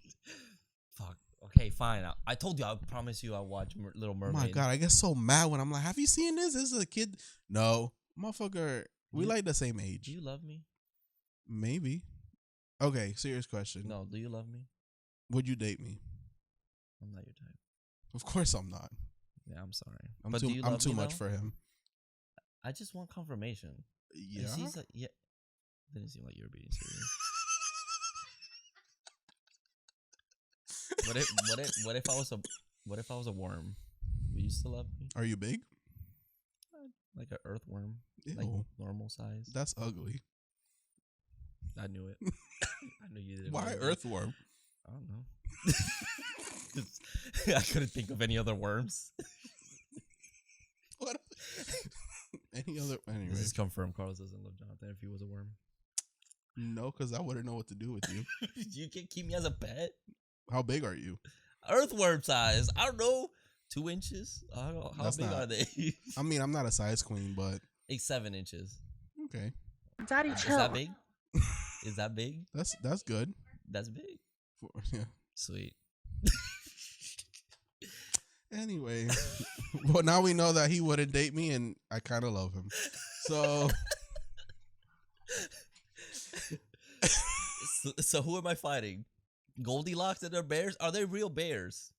B: Fuck. Okay, fine. I told you. I promise you. I'll watch Little Mermaid.
A: Oh my God, I get so mad when I'm like, "Have you seen this? This is a kid." No, motherfucker. We like the same age.
B: Do you love me?
A: Maybe. Okay, serious question.
B: No. Do you love me?
A: Would you date me?
B: I'm not your type.
A: Of course I'm not.
B: Yeah, I'm sorry.
A: I'm too much for him.
B: I just want confirmation.
A: Yeah.
B: Yeah. Didn't seem like you were being serious. What if I was a worm? Would you still love me?
A: Are you big?
B: Like an earthworm,
A: Ew.
B: like normal size.
A: That's ugly.
B: I knew it. I knew you didn't.
A: Why earthworm?
B: I don't know. I couldn't think of any other worms.
A: What? Any other? Anyway,
B: This is confirmed. Carlos doesn't love Jonathan if he was a worm.
A: No, because I wouldn't know what to do with you.
B: You can keep me as a pet.
A: How big are you?
B: Earthworm size. I don't know. 2 inches. I don't know. How big are they?
A: I mean, I'm not a size queen, but
B: Like 7 inches.
A: okay.
D: Daddy,
B: Is
D: chill.
B: that big? Is that big?
A: That's good.
B: That's big.
A: Yeah.
B: Sweet.
A: Anyway, well, now we know that he wouldn't date me, and I kind of love him. So,
B: so who am I fighting? Goldilocks and her bears? Are they real bears?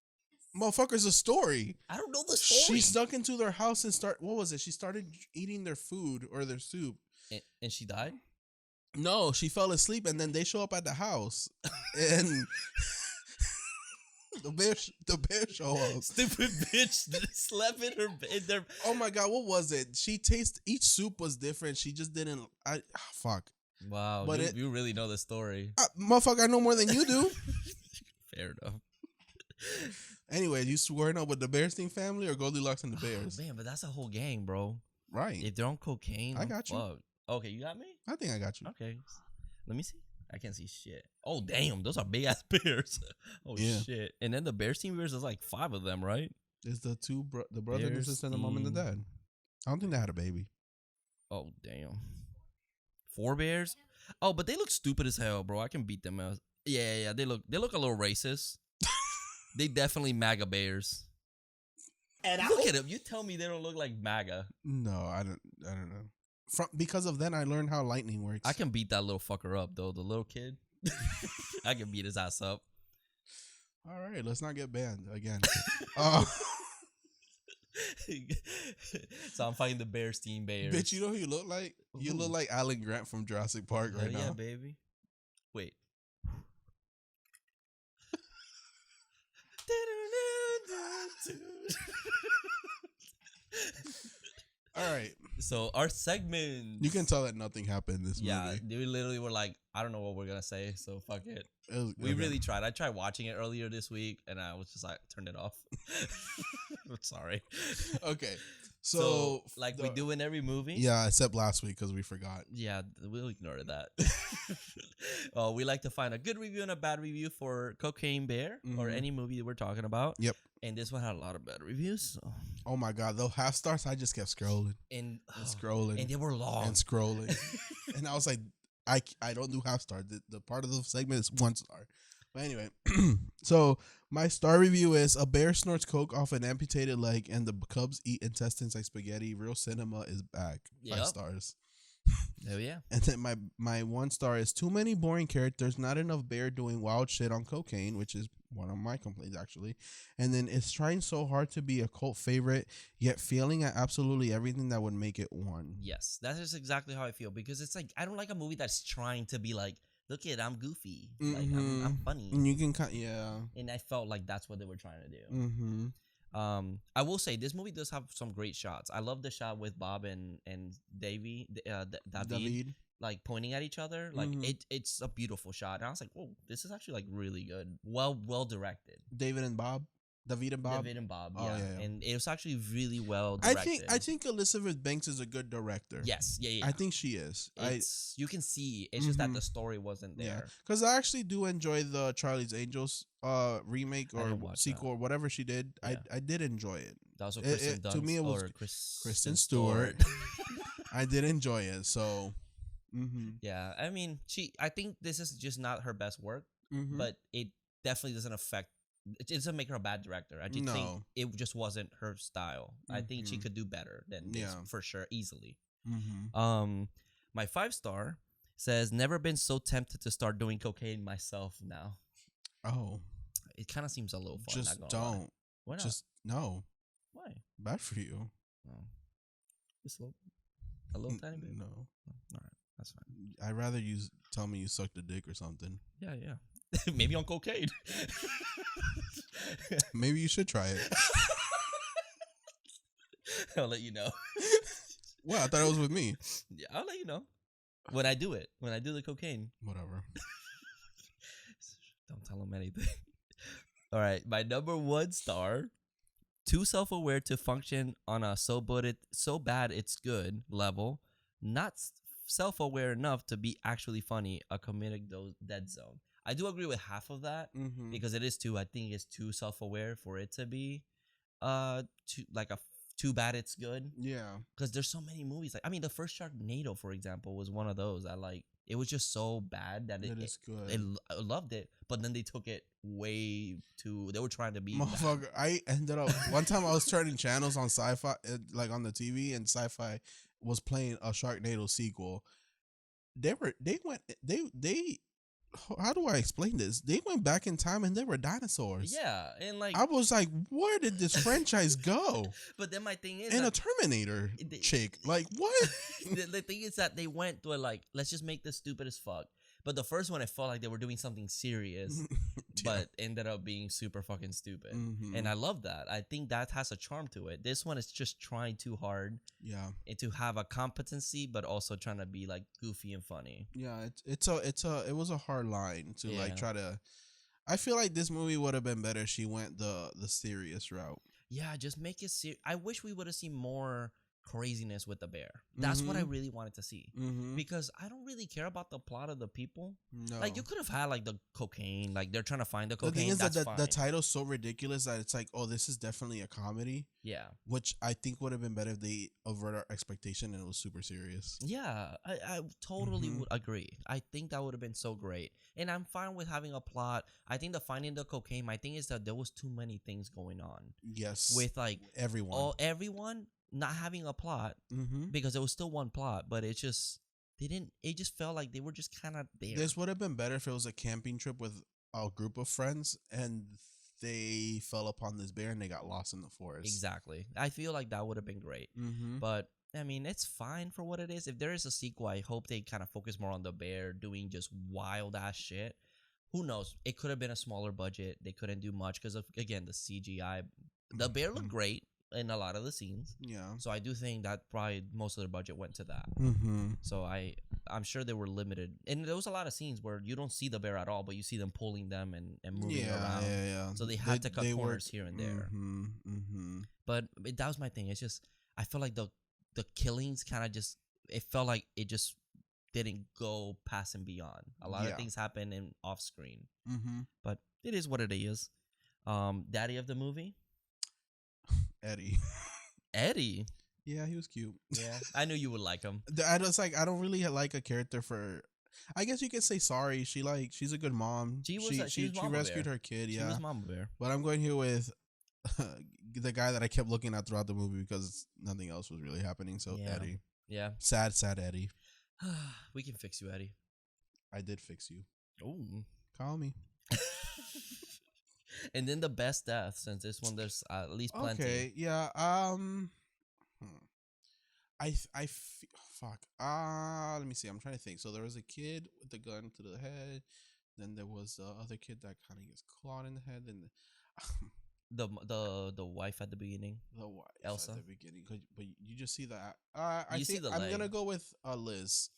A: motherfucker's a story.
B: I don't know the story.
A: She snuck into their house and what was it? She started eating their food or their soup.
B: And she died?
A: No, she fell asleep, and then they show up at the house, and the bear show up.
B: Stupid bitch slept in her bed.
A: Oh my God, what was it? Each soup was different. She just didn't. Fuck.
B: Wow,
A: but
B: you really know the story.
A: Motherfucker, I know more than you do.
B: Fair enough.
A: Anyway, you swearing up with the Bearstein family or Goldilocks and the Bears?
B: Oh, man, but that's a whole gang, bro.
A: Right.
B: If they're on cocaine,
A: I got you.
B: Fuck. Okay, you got me?
A: I think I got you.
B: Okay. Let me see. I can't see shit. Oh, damn. Those are big ass bears. Oh,
A: Yeah. Shit.
B: And then the Bearstein bears, there's like 5 of them, right?
A: It's the the brother, the sister, and the mom and the dad. I don't think they had a baby.
B: Oh, damn. 4 bears? Oh, but they look stupid as hell, bro. I can beat them out. Yeah. They look a little racist. They definitely MAGA bears. And look at them. You tell me they don't look like MAGA.
A: No, I don't know. because of then I learned how lightning works.
B: I can beat that little fucker up though. The little kid, I can beat his ass up.
A: All right, let's not get banned again.
B: So I'm fighting the Bearstein Bears.
A: Bitch, you know who you look like? You look like Alan Grant from Jurassic Park right now.
B: Yeah, baby. Wait.
A: All right.
B: So our segment.
A: You can tell that nothing happened in this movie.
B: Yeah, we literally were like, I don't know what we're gonna say, so fuck it. We
A: okay.
B: really tried. I tried watching it earlier this week, and I was just like, turned it off. I'm sorry.
A: Okay. So
B: like we do in every movie.
A: Yeah, except last week because we forgot.
B: Yeah, we'll ignore that. We like to find a good review and a bad review for Cocaine Bear or any movie that we're talking about.
A: Yep.
B: And this one had a lot of bad reviews. So.
A: Oh my God, those half stars, I just kept scrolling and scrolling
B: and they were long
A: and scrolling, and I was like, I don't do half stars. The part of the segment is 1 star. But anyway, so my star review is: a bear snorts coke off an amputated leg, and the cubs eat intestines like spaghetti. Real cinema is back. 5 stars.
B: Oh yeah.
A: And then my 1 star is: too many boring characters, not enough bear doing wild shit on cocaine, which is one of my complaints actually. And then it's trying so hard to be a cult favorite, yet failing at absolutely everything that would make it one.
B: Yes, that is exactly how I feel, because it's like I don't like a movie that's trying to be like, look at, I'm goofy, like I'm funny,
A: and you can
B: and I felt like that's what they were trying to do.
A: Mm-hmm.
B: I will say this movie does have some great shots. I love the shot with Bob and David, like pointing at each other. Like it's a beautiful shot. And I was like, whoa, this is actually like really good. Well directed.
A: David and Bob.
B: Yeah. And it was actually really well directed.
A: I think Elizabeth Banks is a good director.
B: Yes, yeah.
A: I think she is.
B: You can see it's just that the story wasn't there.
A: Because I actually do enjoy the Charlie's Angels remake or sequel or whatever she did. Yeah. I did enjoy it.
B: That was Kristen Dunst,
A: to me it was Kristen Stewart. I did enjoy it. So
B: yeah, I mean, I think this is just not her best work, but it definitely doesn't affect. It doesn't make her a bad director. I just think it just wasn't her style. I think she could do better than this for sure, easily. My 5 star says, never been so tempted to start doing cocaine myself now.
A: Oh,
B: it kind of seems a little fun.
A: Just don't.
B: Why not?
A: Just no.
B: Why?
A: Bad for you.
B: Oh. Just a little tiny bit.
A: No.
B: All right, that's fine.
A: I'd rather you tell me you sucked a dick or something.
B: Yeah. Maybe on cocaine.
A: Maybe you should try it.
B: I'll let you know.
A: Well, I thought it was with me.
B: Yeah, I'll let you know when I do it. When I do the cocaine.
A: Whatever.
B: Don't tell him anything. All right, my number 1 star. Too self-aware to function on a so bad it's good level. Not self-aware enough to be actually funny. A comedic dead zone. I do agree with half of that because it is too. I think it's too self-aware for it to be, too bad it's good.
A: Yeah,
B: because there's so many movies. Like, I mean, the first Sharknado, for example, was one of those. It was just so bad that it is good. I loved it, but then they took it way too. They were trying to be.
A: Motherfucker, I ended up one time I was turning channels on Sci-Fi, like on the TV, and Sci-Fi was playing a Sharknado sequel. They how do I explain this? They went back in time and they were dinosaurs.
B: Yeah, and like
A: I was like, where did this franchise go?
B: But then my thing is,
A: and a Terminator chick, like what?
B: The thing is that they went to let's just make this stupid as fuck. But the first one, it felt like they were doing something serious, but ended up being super fucking stupid. And I love that. I think that has a charm to it. This one is just trying too hard.
A: Yeah.
B: And to have a competency, but also trying to be like goofy and funny.
A: Yeah, it was a hard line to like try to. I feel like this movie would have been better if she went the serious route.
B: Yeah, just make it serious. I wish we would have seen more craziness with the bear. That's what I really wanted to see, because I don't really care about the plot of the people. No. Like, you could have had like the cocaine, like they're trying to find the cocaine. The thing is that the title's so ridiculous that it's like, oh, this is definitely a comedy. Yeah, which I think would have been better if they avert our expectation and it was super serious. Yeah, I totally would agree. I think that would have been so great, and I'm fine with having a plot. I think the finding the cocaine, my thing is that there was too many things going on. Yes, with like everyone. not having a plot because it was still one plot, but it just it just felt like they were just kind of there.
A: This would have been better if it was a camping trip with a group of friends and they fell upon this bear and they got lost in the forest.
B: Exactly. I feel like that would have been great. But I mean, it's fine for what it is. If there is a sequel, I hope they kind of focus more on the bear doing just wild ass shit. Who knows? It could have been a smaller budget. They couldn't do much because of, again, the CGI. The bear looked great in a lot of the scenes. Yeah. So I do think that probably most of their budget went to that. So I'm sure they were limited. And there was a lot of scenes where you don't see the bear at all, but you see them pulling them and moving around. Yeah. So they had to cut corners here and there. But that was my thing. It's just, I feel like the killings kind of just, it felt like it just didn't go past and beyond. A lot of things happen in off screen. But it is what it is. Daddy of the movie?
A: Eddie.
B: Eddie?
A: Yeah, he was cute.
B: Yeah, I knew you would like him.
A: I don't really like a character for. I guess you could say sorry. She's a good mom. She rescued her kid. Yeah,
B: she was Mama Bear.
A: But I'm going here with the guy that I kept looking at throughout the movie because nothing else was really happening. So Eddie. Yeah. Sad Eddie.
B: We can fix you, Eddie.
A: I did fix you.
B: Oh,
A: call me.
B: And then the best death, since this one there's at least plenty.
A: Okay, yeah. Fuck. Let me see. I'm trying to think. So there was a kid with the gun to the head. Then there was the other kid that kind of gets clawed in the head. And
B: the wife at the beginning.
A: The wife
B: Elsa
A: at the beginning. But you just see that. I'm gonna go with Liz.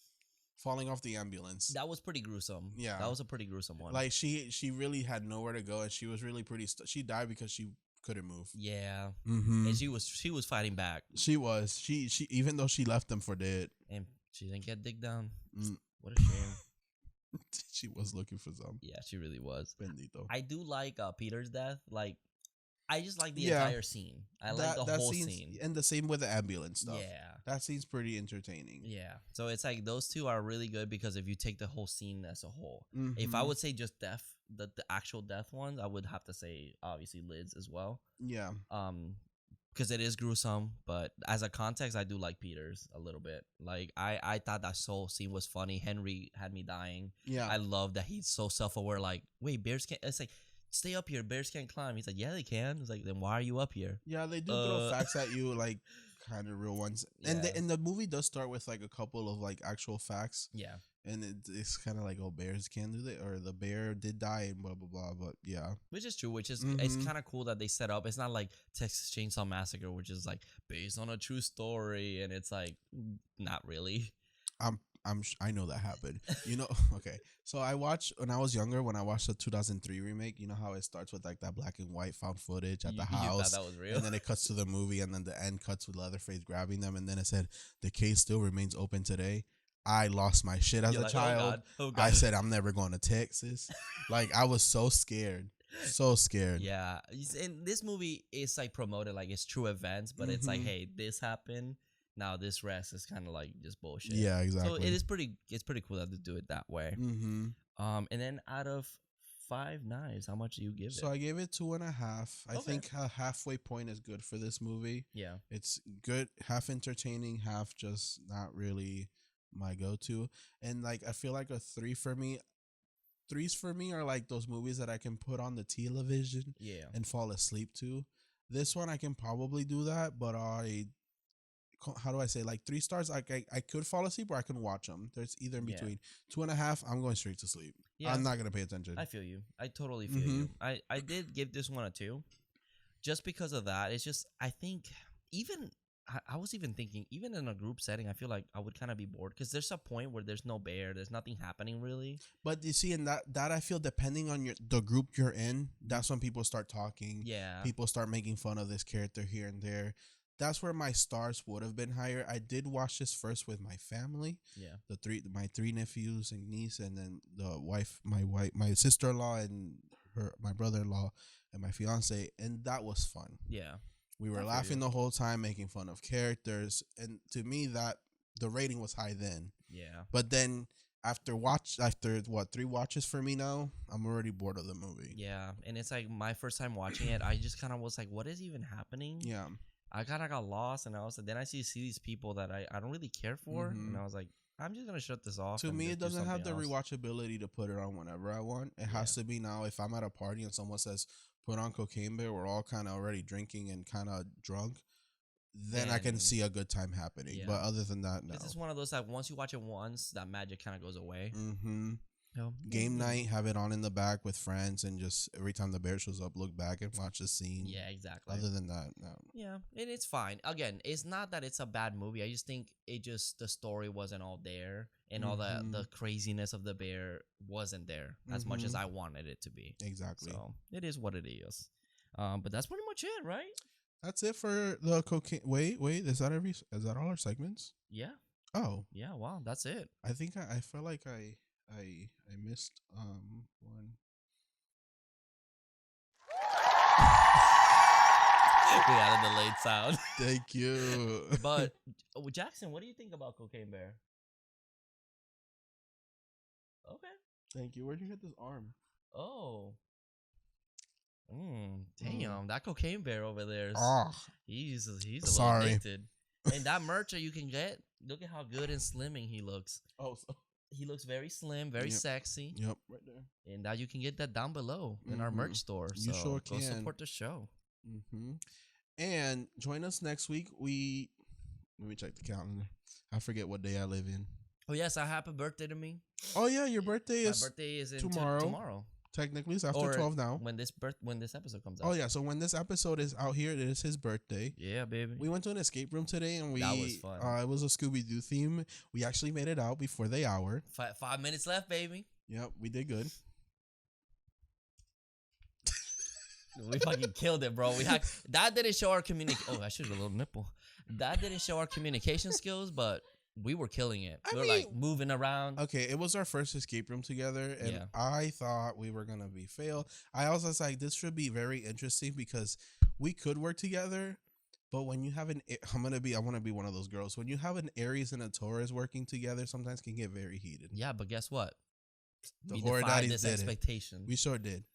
A: Falling off the ambulance.
B: That was pretty gruesome. Yeah. That was a pretty gruesome one.
A: Like, she really had nowhere to go, and she was really pretty... she died because she couldn't move.
B: Yeah. And she was fighting back.
A: She was. She even though she left them for dead.
B: And she didn't get digged down. What a shame.
A: She was looking for some.
B: Yeah, she really was.
A: Bendito.
B: I do like Peter's death. Like, I just like the entire scene. I like the whole scene.
A: And the same with the ambulance stuff. Yeah. That scene's pretty entertaining.
B: Yeah. So it's like those two are really good because if you take the whole scene as a whole. If I would say just death, the actual death ones, I would have to say obviously Liz as well. Yeah. Because it is gruesome, but as a context, I do like Peter's a little bit. Like I thought that whole scene was funny. Henry had me dying. Yeah. I love that he's so self-aware. Like, wait, bears can't. It's like, stay up here. Bears can't climb. He's like, yeah, they can. It's like, then why are you up here?
A: Yeah, they do throw facts at you, like kind of real ones. And the movie does start with like a couple of like actual facts. Yeah. And it's kind of like, oh, bears can't do that, or the bear did die and blah blah blah. But yeah,
B: which is true. Which is it's kind of cool that they set up. It's not like Texas Chainsaw Massacre, which is like based on a true story, and it's like not really.
A: I know that happened. You know, okay. So when I was younger, when I watched the 2003 remake, you know how it starts with like that black and white found footage at the house.
B: You thought that was real?
A: And then it cuts to the movie, and then the end cuts with Leatherface grabbing them, and then it said the case still remains open today. I lost my shit as a child. Oh God. I said I'm never going to Texas. Like, I was so scared. So scared.
B: Yeah. And this movie is like promoted like it's true events, but it's like, hey, this happened. Now this rest is kind of like just bullshit.
A: Yeah, exactly.
B: So it's pretty cool that they do it that way. And then out of 5 knives, how much do you give it?
A: So I gave it 2.5. I think a halfway point is good for this movie. Yeah. It's good, half entertaining, half just not really my go-to. And like, I feel like a 3 for me. 3s for me are like those movies that I can put on the television and fall asleep to. This one I can probably do that, but how do I say, like 3 stars, I could fall asleep or I can watch them. There's either in between. 2.5, I'm going straight to sleep. Yeah. I'm not going to pay attention.
B: I feel you. I totally feel you. I did give this one a 2 just because of that. It's just, I think even I was even thinking, even in a group setting, I feel like I would kind of be bored because there's a point where there's no bear, there's nothing happening really.
A: But you see, in that I feel depending on the group you're in, that's when people start talking. Yeah. People start making fun of this character here and there. That's where my stars would have been higher. I did watch this first with my family. Yeah. My 3 nephews and niece, and then my sister-in-law and my brother-in-law and my fiance, and that was fun. Yeah. We were laughing the whole time, making fun of characters, and to me that the rating was high then. Yeah. But then after 3 watches for me now, I'm already bored of the movie.
B: Yeah, and it's like my first time watching it, I just kind of was like, what is even happening? Yeah. I kind of got lost, and then I see these people that I don't really care for, and I was like, I'm just gonna shut this off.
A: To me, it doesn't have the
B: else.
A: rewatchability to put it on whenever I want. It has to be now. If I'm at a party and someone says put on Cocaine Bear, we're all kind of already drinking and kind of drunk. Then I can see a good time happening. Yeah. But other than that, no.
B: This is one of those that once you watch it once, that magic kind of goes away.
A: Mm-hmm. Game night, have it on in the back with friends, and just every time the bear shows up, look back and watch the scene.
B: Yeah, exactly.
A: Other than that, no.
B: Yeah, and it's fine. Again, it's not that it's a bad movie. I just think the story wasn't all there, and all the craziness of the bear wasn't there as much as I wanted it to be.
A: Exactly.
B: So it is what it is. But that's pretty much it, right?
A: That's it for the cocaine. Wait, is that all our segments?
B: Yeah.
A: Oh.
B: Yeah. Wow, that's it.
A: I think I felt like I missed one.
B: We had a delayed sound.
A: Thank you.
B: But Jackson, what do you think about Cocaine Bear? Okay.
A: Thank you. Where'd you get this arm?
B: Oh. Damn, that Cocaine Bear over there. He's a little addicted. And that merch that you can get, look at how good and slimming he looks.
A: Oh, so
B: he looks very slim, very sexy.
A: Yep, right there.
B: And now you can get that down below in our merch store. So
A: you sure can.
B: Go support the show.
A: And join us next week. Let me check the calendar. I forget what day I live in.
B: Oh yes, happy birthday to me.
A: Oh yeah, your birthday is.
B: My birthday is
A: tomorrow. Technically, it's after 12 now.
B: When this episode comes out.
A: Oh yeah, so when this episode is out here, it is his birthday.
B: Yeah, baby.
A: We went to an escape room today, and
B: that was fun.
A: It was a Scooby-Doo theme. We actually made it out before the hour.
B: 5 minutes left, baby.
A: Yep, we did good.
B: We fucking killed it, bro. That didn't show our communication. Oh, I should have a little nipple. That didn't show our communication skills, but we were killing it. We were like moving around.
A: Okay, it was our first escape room together, and I thought we were gonna be fail. I also was like, this should be very interesting because we could work together, but when you have I want to be one of those girls. When you have an Aries and a Taurus working together, sometimes can get very heated.
B: Yeah, but guess what?
A: The Horror Daddies did
B: expectation.
A: We sure did.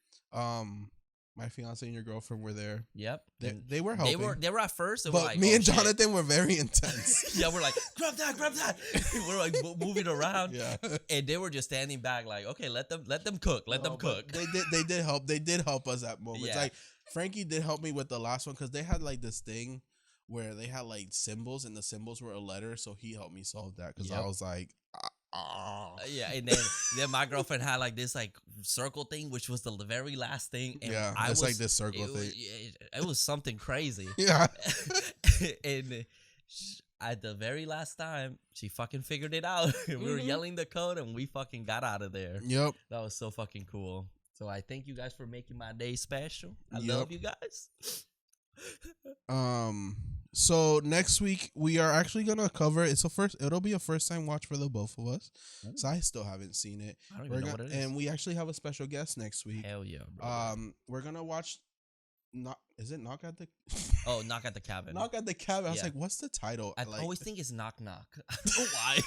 A: My fiance and your girlfriend were there.
B: Yep.
A: They were helping.
B: They were at first.
A: But
B: like,
A: me and Jonathan were very intense.
B: Yeah, we're like, grab that. We're like moving around.
A: Yeah.
B: And they were just standing back like, okay, let them cook. Let them cook.
A: They did help. They did help us at moments.
B: Yeah.
A: Like Frankie did help me with the last one because they had like this thing where they had like symbols and the symbols were a letter. So he helped me solve that because I was like,
B: yeah, and then my girlfriend had like this like circle thing, which was the very last thing. And
A: it's like this circle thing.
B: It was something crazy.
A: Yeah.
B: And at the very last time, she fucking figured it out. We were yelling the code, and we fucking got out of there.
A: Yep.
B: That was so fucking cool. So I thank you guys for making my day special. I love you guys.
A: So next week we are actually gonna cover. It'll be a first time watch for the both of us. So I still haven't seen it.
B: I don't even know what it is.
A: And we actually have a special guest next week.
B: Hell yeah, bro.
A: We're gonna watch. Knock at the.
B: Oh, Knock at the Cabin.
A: Knock at the Cabin. I was like, what's the title?
B: I always think it's Knock Knock. I don't know why.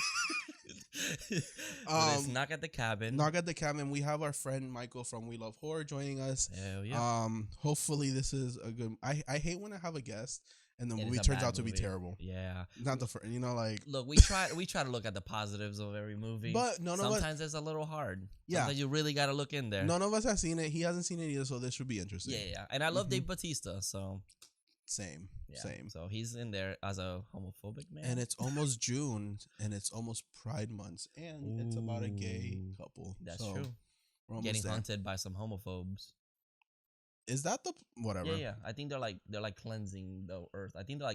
B: But it's Knock at the Cabin.
A: Knock at the Cabin. We have our friend Michael from We Love Horror joining us.
B: Hell yeah.
A: Hopefully this is a good. I hate when I have a guest and the movie turns out to be terrible.
B: Yeah.
A: Not the first. Like.
B: Look, we try to look at the positives of every movie.
A: But
B: sometimes it's a little hard.
A: Yeah.
B: Sometimes you really got to look in there.
A: None of us have seen it. He hasn't seen it either, so this should be interesting.
B: Yeah. And I love Dave Bautista, so.
A: Same.
B: So he's in there as a homophobic man.
A: And it's almost June, and it's almost Pride Month, and it's about a gay couple.
B: That's true. We're getting hunted by some homophobes.
A: Is that the whatever?
B: Yeah. I think they're like cleansing the earth. I think they're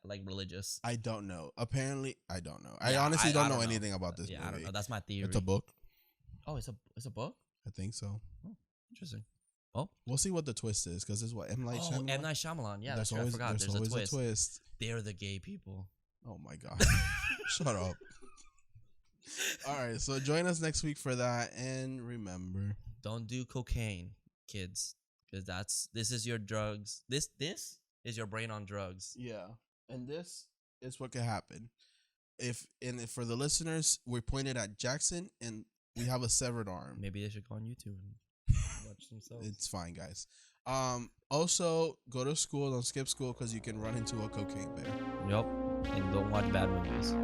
B: like religious.
A: I don't know. Apparently, I don't know. I honestly don't know anything about this movie.
B: I don't know. That's my theory.
A: It's a book.
B: Oh, it's a book?
A: I think so.
B: Oh, interesting. Oh,
A: we'll see what the twist is because it's what M. Night Shyamalan.
B: M. Night Shyamalan. Yeah,
A: I forgot. There's always a twist.
B: They're the gay people.
A: Oh my god! Shut up. All right, so join us next week for that, and remember,
B: don't do cocaine, kids, because this is your drugs. This is your brain on drugs.
A: Yeah, and this is what could happen. If for the listeners, we're pointed at Jackson, and we have a severed arm.
B: Maybe they should go on YouTube and watch themselves.
A: It's fine, guys. Also, go to school. Don't skip school because you can run into a cocaine bear.
B: Yep. And don't watch bad movies.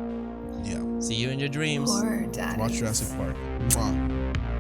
A: Yeah.
B: See you in your dreams.
C: Horror Daddies.
A: Watch Jurassic Park. Mwah.